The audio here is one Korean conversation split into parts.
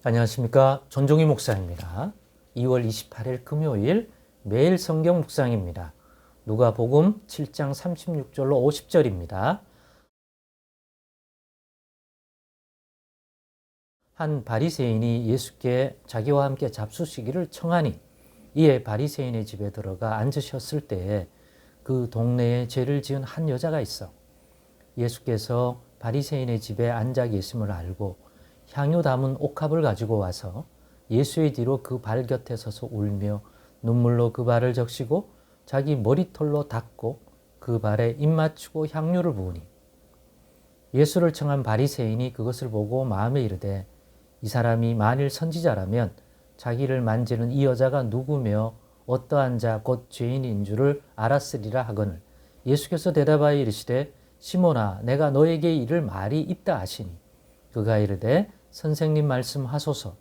안녕하십니까. 전종희 목사입니다. 2월 28일 금요일 매일 성경 묵상입니다. 누가복음 7장 36절로 50절입니다. 한 바리새인이 예수께 자기와 함께 잡수시기를 청하니 이에 바리새인의 집에 들어가 앉으셨을 때에 그 동네에 죄를 지은 한 여자가 있어. 예수께서 바리새인의 집에 앉아 계심을 알고 향유 담은 옥합을 가지고 와서 예수의 뒤로 그 발 곁에 서서 울며 눈물로 그 발을 적시고 자기 머리털로 닦고 그 발에 입 맞추고 향유를 부으니 예수를 청한 바리새인이 그것을 보고 마음에 이르되 이 사람이 만일 선지자라면 자기를 만지는 이 여자가 누구며 어떠한 자 곧 죄인인 줄을 알았으리라 하거늘 예수께서 대답하여 이르시되 시몬아 내가 너에게 이를 말이 있다 하시니 그가 이르되 선생님 말씀하소서.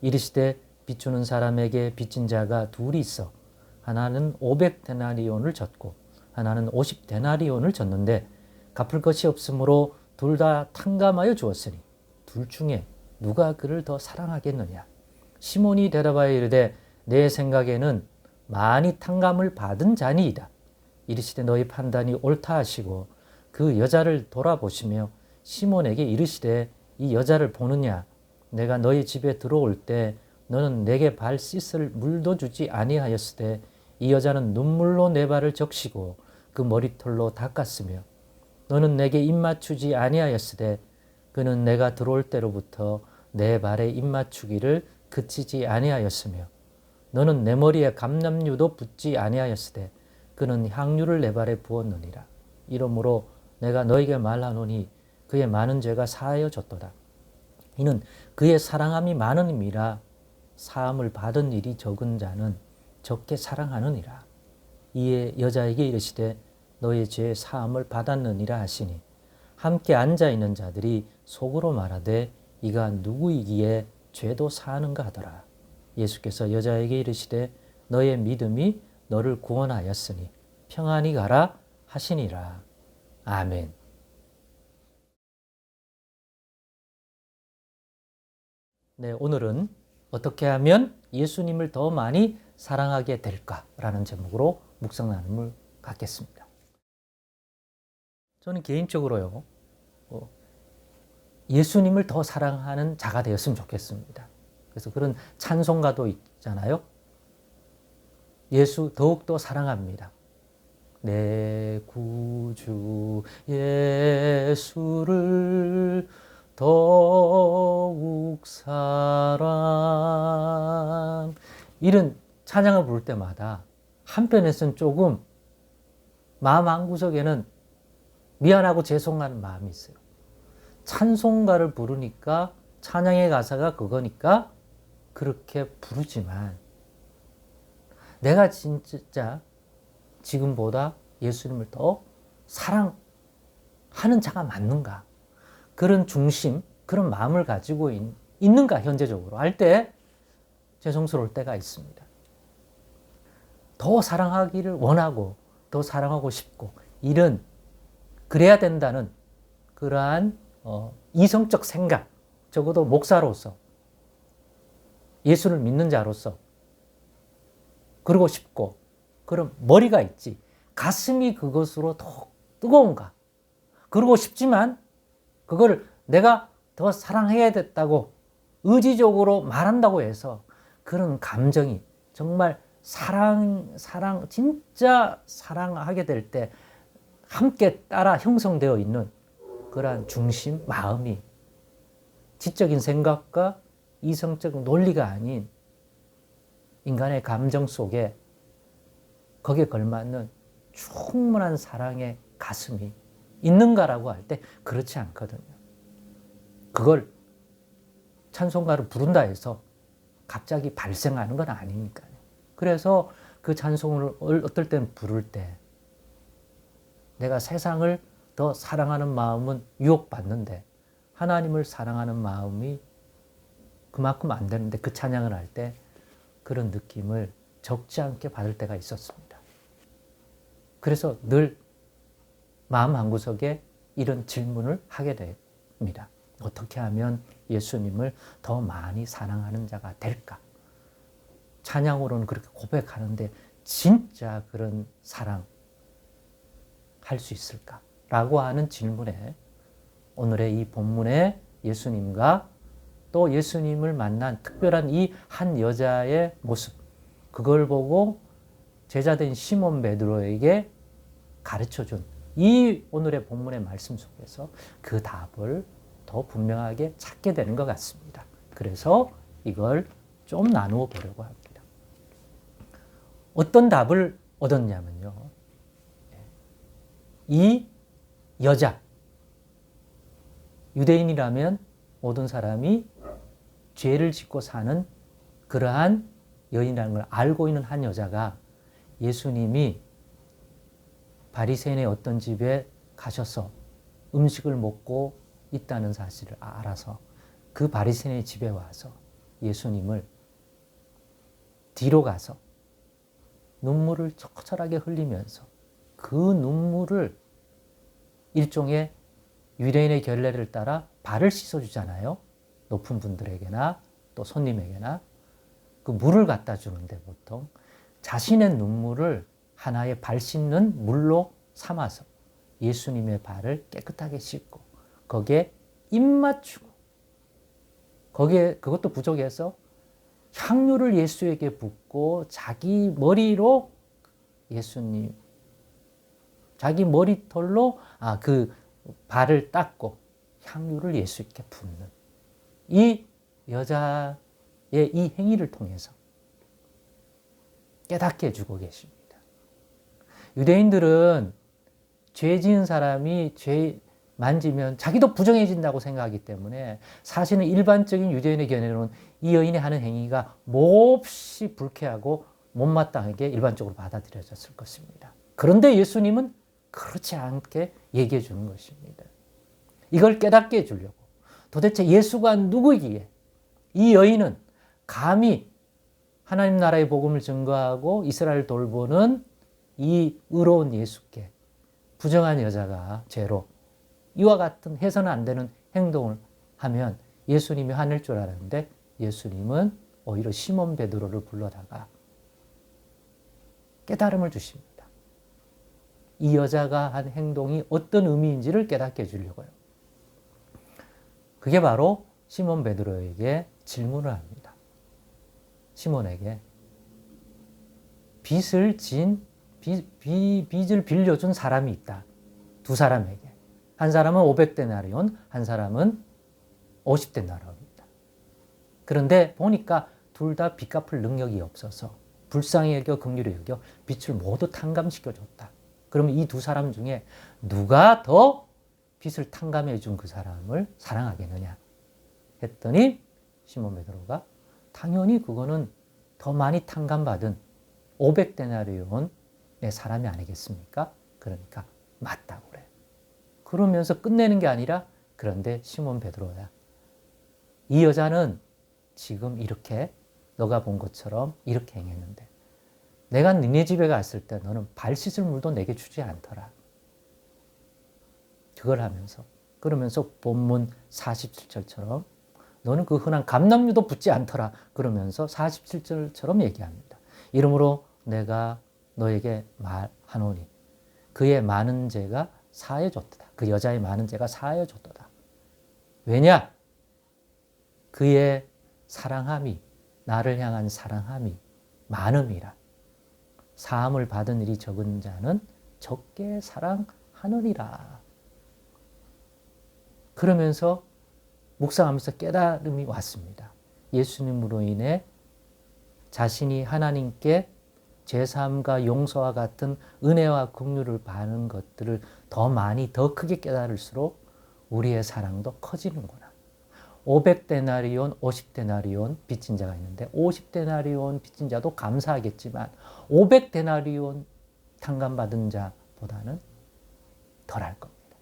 이르시되 빚주는 사람에게 빚진 자가 둘이 있어 하나는 500데나리온을 졌고 하나는 50데나리온을 졌는데 갚을 것이 없으므로 둘 다 탕감하여 주었으니 둘 중에 누가 그를 더 사랑하겠느냐. 시몬이 대답하여 이르되 내 생각에는 많이 탕감을 받은 자니이다. 이르시되 너희 판단이 옳다 하시고 그 여자를 돌아보시며 시몬에게 이르시되 이 여자를 보느냐. 내가 너희 집에 들어올 때 너는 내게 발 씻을 물도 주지 아니하였으되 이 여자는 눈물로 내 발을 적시고 그 머리털로 닦았으며 너는 내게 입 맞추지 아니하였으되 그는 내가 들어올 때로부터 내 발에 입 맞추기를 그치지 아니하였으며 너는 내 머리에 감람유도 붓지 아니하였으되 그는 향유를 내 발에 부었느니라. 이러므로 내가 너에게 말하노니 그의 많은 죄가 사하여졌도다. 이는 그의 사랑함이 많음이라. 사함을 받은 일이 적은 자는 적게 사랑하느니라. 이에 여자에게 이르시되 너의 죄 사함을 받았느니라 하시니 함께 앉아있는 자들이 속으로 말하되 이가 누구이기에 죄도 사하는가 하더라. 예수께서 여자에게 이르시되 너의 믿음이 너를 구원하였으니 평안히 가라 하시니라. 아멘. 네, 오늘은 어떻게 하면 예수님을 더 많이 사랑하게 될까라는 제목으로 묵상 나눔을 갖겠습니다. 저는 개인적으로요, 예수님을 더 사랑하는 자가 되었으면 좋겠습니다. 그래서 그런 찬송가도 있잖아요. 예수 더욱더 사랑합니다. 내 구주 예수를 더욱 사랑. 이런 찬양을 부를 때마다 한편에서는 조금 마음 한구석에는 미안하고 죄송한 마음이 있어요. 찬송가를 부르니까 찬양의 가사가 그거니까 그렇게 부르지만 내가 진짜 지금보다 예수님을 더 사랑하는 자가 맞는가? 그런 중심, 그런 마음을 가지고 있는가 현재적으로 할 때 죄송스러울 때가 있습니다. 더 사랑하기를 원하고 더 사랑하고 싶고 그래야 된다는 그러한 이성적 생각, 적어도 목사로서 예수를 믿는 자로서 그러고 싶고 그런 머리가 있지 가슴이 그것으로 더 뜨거운가? 그러고 싶지만 그걸 내가 더 사랑해야 됐다고 의지적으로 말한다고 해서 그런 감정이 정말 진짜 사랑하게 될 때 함께 따라 형성되어 있는 그러한 중심, 마음이 지적인 생각과 이성적 논리가 아닌 인간의 감정 속에 거기에 걸맞는 충분한 사랑의 가슴이 있는가라고 할 때 그렇지 않거든요. 그걸 찬송가를 부른다 해서 갑자기 발생하는 건 아니니까요. 그래서 그 찬송을 어떨 땐 부를 때 내가 세상을 더 사랑하는 마음은 유혹받는데 하나님을 사랑하는 마음이 그만큼 안 되는데 그 찬양을 할 때 그런 느낌을 적지 않게 받을 때가 있었습니다. 그래서 늘 마음 한구석에 이런 질문을 하게 됩니다. 어떻게 하면 예수님을 더 많이 사랑하는 자가 될까? 찬양으로는 그렇게 고백하는데 진짜 그런 사랑 할 수 있을까? 라고 하는 질문에 오늘의 이 본문에 예수님과 또 예수님을 만난 특별한 이 한 여자의 모습, 그걸 보고 제자된 시몬 베드로에게 가르쳐준 이 오늘의 본문의 말씀 속에서 그 답을 더 분명하게 찾게 되는 것 같습니다. 그래서 이걸 좀 나누어 보려고 합니다. 어떤 답을 얻었냐면요. 이 여자, 유대인이라면 모든 사람이 죄를 짓고 사는 그러한 여인이라는 걸 알고 있는 한 여자가 예수님이 바리새인의 어떤 집에 가셔서 음식을 먹고 있다는 사실을 알아서 그 바리새인의 집에 와서 예수님을 뒤로 가서 눈물을 처절하게 흘리면서 그 눈물을 일종의 유대인의 결례를 따라 발을 씻어주잖아요. 높은 분들에게나 또 손님에게나 그 물을 갖다 주는데 보통 자신의 눈물을 하나의 발 씻는 물로 삼아서 예수님의 발을 깨끗하게 씻고 거기에 입 맞추고 거기에 그것도 부족해서 향유를 예수에게 붓고 자기 머리로 예수님 자기 머리털로 그 발을 닦고 향유를 예수께 붓는 이 여자의 이 행위를 통해서 깨닫게 해주고 계십니다. 유대인들은 죄 지은 사람이 죄 만지면 자기도 부정해진다고 생각하기 때문에 사실은 일반적인 유대인의 견해로는 이 여인이 하는 행위가 몹시 불쾌하고 못마땅하게 일반적으로 받아들여졌을 것입니다. 그런데 예수님은 그렇지 않게 얘기해 주는 것입니다. 이걸 깨닫게 해주려고. 도대체 예수가 누구이기에 이 여인은 감히 하나님 나라의 복음을 증거하고 이스라엘 돌보는 이 의로운 예수께 부정한 여자가 죄로 이와 같은 해서는 안 되는 행동을 하면 예수님이 화낼 줄 알았는데 예수님은 오히려 시몬 베드로를 불러다가 깨달음을 주십니다. 이 여자가 한 행동이 어떤 의미인지를 깨닫게 해주려고요. 그게 바로 시몬 베드로에게 질문을 합니다. 시몬에게 빚을 빌려준 사람이 있다. 두 사람에게. 한 사람은 500데나리온, 한 사람은 50데나리온입니다. 그런데 보니까 둘 다 빚 갚을 능력이 없어서 불쌍히 여겨 긍휼히 여겨 빚을 모두 탕감시켜줬다. 그러면 이 두 사람 중에 누가 더 빚을 탕감해 준 그 사람을 사랑하겠느냐 했더니 시몬 베드로가 당연히 그거는 더 많이 탕감받은 500데나리온의 사람이 아니겠습니까? 그러니까 맞다고 그래. 그러면서 끝내는 게 아니라 그런데 시몬 베드로야. 이 여자는 지금 이렇게 너가 본 것처럼 이렇게 행했는데 내가 니네 집에 갔을 때 너는 발 씻을 물도 내게 주지 않더라. 그걸 하면서 그러면서 본문 47절처럼 너는 그 흔한 감람유도 붓지 않더라. 그러면서 47절처럼 얘기합니다. 이러므로 내가 너에게 말하노니 그의 많은 죄가 사해졌도다. 그 여자의 많은 죄가 사해졌도다. 왜냐? 그의 사랑함이 나를 향한 사랑함이 많음이라. 사함을 받은 일이 적은 자는 적게 사랑하느니라. 그러면서 묵상하면서 깨달음이 왔습니다. 예수님으로 인해 자신이 하나님께 제사함과 용서와 같은 은혜와 긍휼을 받는 것들을 더 많이 더 크게 깨달을수록 우리의 사랑도 커지는구나. 500데나리온, 50데나리온 빚진 자가 있는데 50데나리온 빚진 자도 감사하겠지만 500데나리온 탕감받은 자보다는 덜할 겁니다.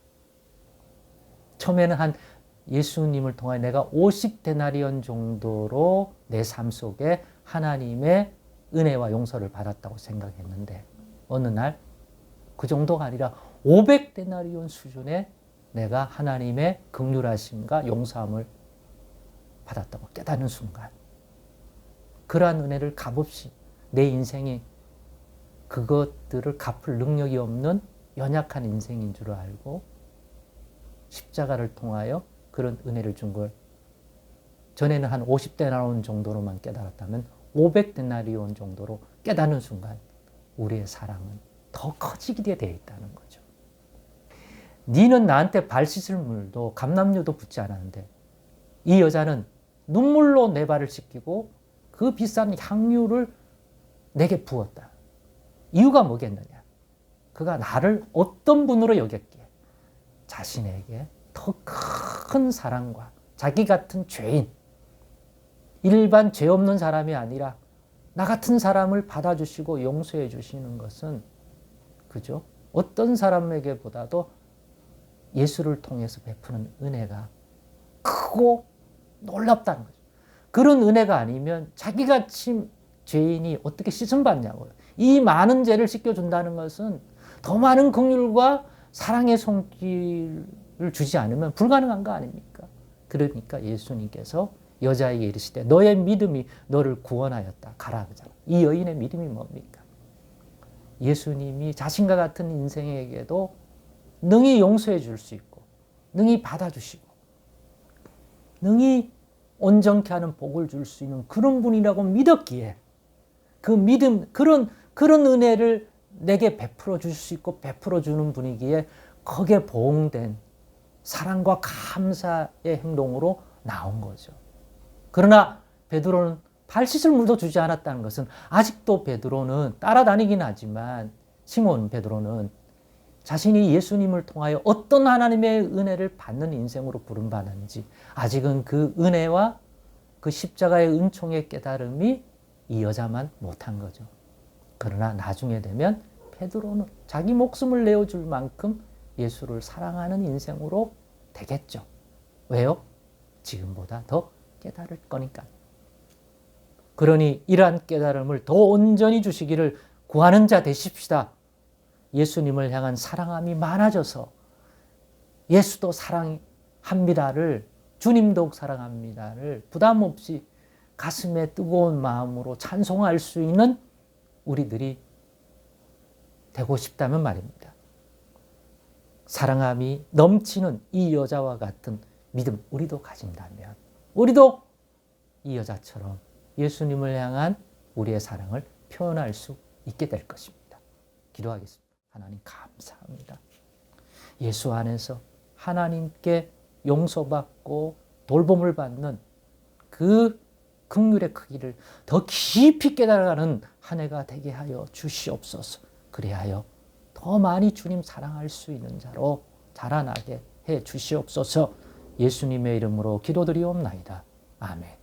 처음에는 한 예수님을 통해 내가 50데나리온 정도로 내 삶 속에 하나님의 은혜와 용서를 받았다고 생각했는데 어느 날 그 정도가 아니라 500데나리온 수준의 내가 하나님의 긍휼하심과 용서함을 받았다고 깨닫는 순간, 그러한 은혜를 값없이 내 인생이 그것들을 갚을 능력이 없는 연약한 인생인 줄 알고 십자가를 통하여 그런 은혜를 준 걸, 전에는 한 50데나리온 정도로만 깨달았다면 500데나리온 정도로 깨닫는 순간 우리의 사랑은 더 커지게 되어 있다는 거죠. 니는 나한테 발 씻을 물도 감람유도 붓지 않았는데 이 여자는 눈물로 내 발을 씻기고 그 비싼 향유를 내게 부었다. 이유가 뭐겠느냐? 그가 나를 어떤 분으로 여겼기에 자신에게 더 큰 사랑과 자기 같은 죄인, 일반 죄 없는 사람이 아니라 나 같은 사람을 받아주시고 용서해 주시는 것은 그죠? 어떤 사람에게보다도 예수를 통해서 베푸는 은혜가 크고 놀랍다는 거죠. 그런 은혜가 아니면 자기같이 죄인이 어떻게 씻음받냐고요. 이 많은 죄를 씻겨준다는 것은 더 많은 긍휼과 사랑의 손길을 주지 않으면 불가능한 거 아닙니까? 그러니까 예수님께서 여자에게 이르시되 너의 믿음이 너를 구원하였다. 가라 그러잖아요. 이 여인의 믿음이 뭡니까? 예수님이 자신과 같은 인생에게도 능히 용서해 줄 수 있고 능히 받아주시고 능히 온전케 하는 복을 줄 수 있는 그런 분이라고 믿었기에 그 믿음, 그런 은혜를 내게 베풀어 줄 수 있고 베풀어 주는 분이기에 거기에 보응된 사랑과 감사의 행동으로 나온 거죠. 그러나 베드로는 발 씻을 물도 주지 않았다는 것은 아직도 베드로는 따라다니긴 하지만 시몬 베드로는 자신이 예수님을 통하여 어떤 하나님의 은혜를 받는 인생으로 부름받았는지 아직은 그 은혜와 그 십자가의 은총의 깨달음이 이 여자만 못한 거죠. 그러나 나중에 되면 베드로는 자기 목숨을 내어줄 만큼 예수를 사랑하는 인생으로 되겠죠. 왜요? 지금보다 더 깨달을 거니까. 그러니 이러한 깨달음을 더 온전히 주시기를 구하는 자 되십시다. 예수님을 향한 사랑함이 많아져서 예수도 사랑합니다를, 주님도 사랑합니다를 부담 없이 가슴에 뜨거운 마음으로 찬송할 수 있는 우리들이 되고 싶다면 말입니다. 사랑함이 넘치는 이 여자와 같은 믿음 우리도 가진다면 우리도 이 여자처럼 예수님을 향한 우리의 사랑을 표현할 수 있게 될 것입니다. 기도하겠습니다. 하나님 감사합니다. 예수 안에서 하나님께 용서받고 돌봄을 받는 그 긍휼의 크기를 더 깊이 깨달아가는 한 해가 되게 하여 주시옵소서. 그리하여 더 많이 주님 사랑할 수 있는 자로 자라나게 해 주시옵소서. 예수님의 이름으로 기도드리옵나이다. 아멘.